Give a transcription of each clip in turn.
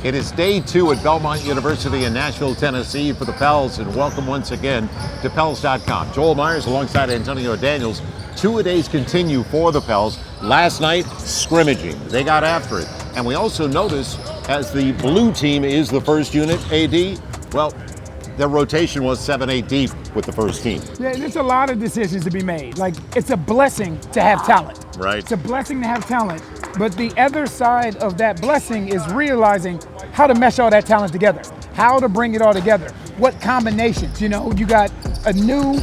It is day 2 at Belmont University in Nashville, Tennessee for the Pels, and welcome once again to Pels.com. Joel Meyers alongside Antonio Daniels. Two-a-days continue for the Pels. Last night, scrimmaging. They got after it. And we also notice, as the blue team is the first unit, AD, well, their rotation was 7-8 deep with the first team. Yeah, there's a lot of decisions to be made. Like, it's a blessing to have talent. Right. It's a blessing to have talent. But the other side of that blessing is realizing how to mesh all that talent together, how to bring it all together, what combinations. You know, you got a new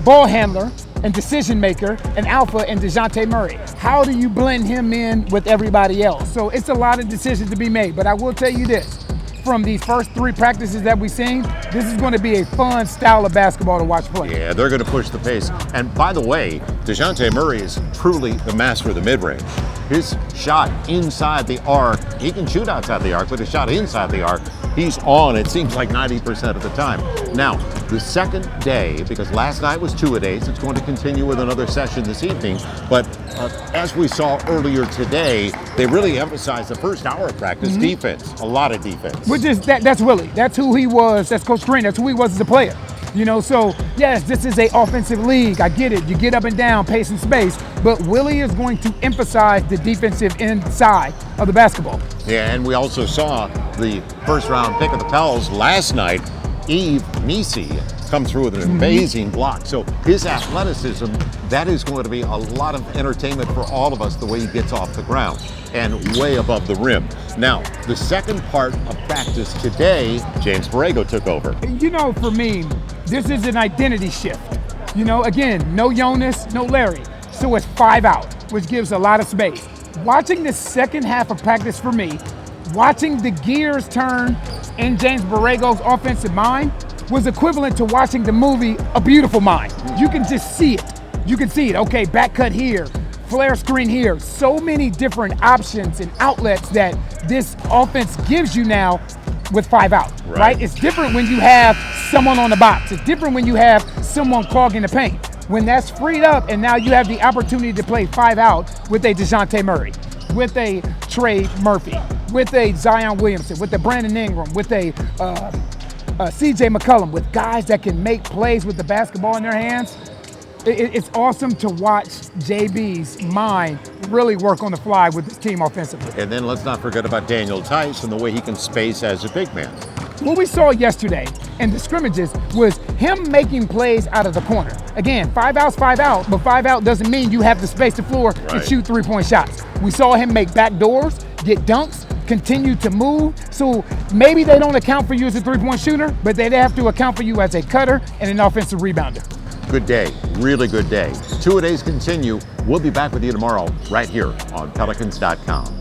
ball handler and decision maker, an alpha in DeJounte Murray. How do you blend him in with everybody else? So it's a lot of decisions to be made, but I will tell you this. From these first 3 practices that we've seen, this is going to be a fun style of basketball to watch play. Yeah, they're going to push the pace. And by the way, DeJounte Murray is truly the master of the mid-range. His shot inside the arc, he can shoot outside the arc, but his shot inside the arc, he's on, it seems like 90% of the time. Now, the second day, because last night was 2-a-days, it's going to continue with another session this evening, but as we saw earlier today, they really emphasized the first hour of practice, defense, a lot of defense. Which is, that's Willie. That's who he was. That's Coach Green. That's who he was as a player. You know, so yes, this is an offensive league. I get it. You get up and down, pace and space. But Willie is going to emphasize the defensive inside of the basketball. Yeah, and we also saw the first round pick of the Pels last night, Yves Nisi, come through with an amazing block. So his athleticism, that is going to be a lot of entertainment for all of us, the way he gets off the ground and way above the rim. Now, the second part of practice today, James Borrego took over. You know, for me, this is an identity shift. You know, again, no Jonas, no Larry. So it's 5 out, which gives a lot of space. Watching the second half of practice for me, watching the gears turn in James Borrego's offensive mind was equivalent to watching the movie A Beautiful Mind. You can just see it. You can see it. Okay, back cut here, flare screen here. So many different options and outlets that this offense gives you now with 5 out, right? It's different when you have someone on the box. It's different when you have someone clogging the paint. When that's freed up and now you have the opportunity to play 5 out with a DeJounte Murray, with a Trey Murphy, with a Zion Williamson, with a Brandon Ingram, with a CJ McCollum, with guys that can make plays with the basketball in their hands. It's awesome to watch JB's mind really work on the fly with his team offensively. And then let's not forget about Daniel Tice and the way he can space as a big man. What we saw yesterday in the scrimmages was him making plays out of the corner. Again, 5 out's 5 out, but 5 out doesn't mean you have to space the floor and shoot 3-point shots. We saw him make back doors, get dunks, continue to move. So maybe they don't account for you as a 3-point shooter, but they have to account for you as a cutter and an offensive rebounder. Good day, really good day. 2-a-days continue. We'll be back with you tomorrow right here on Pelicans.com.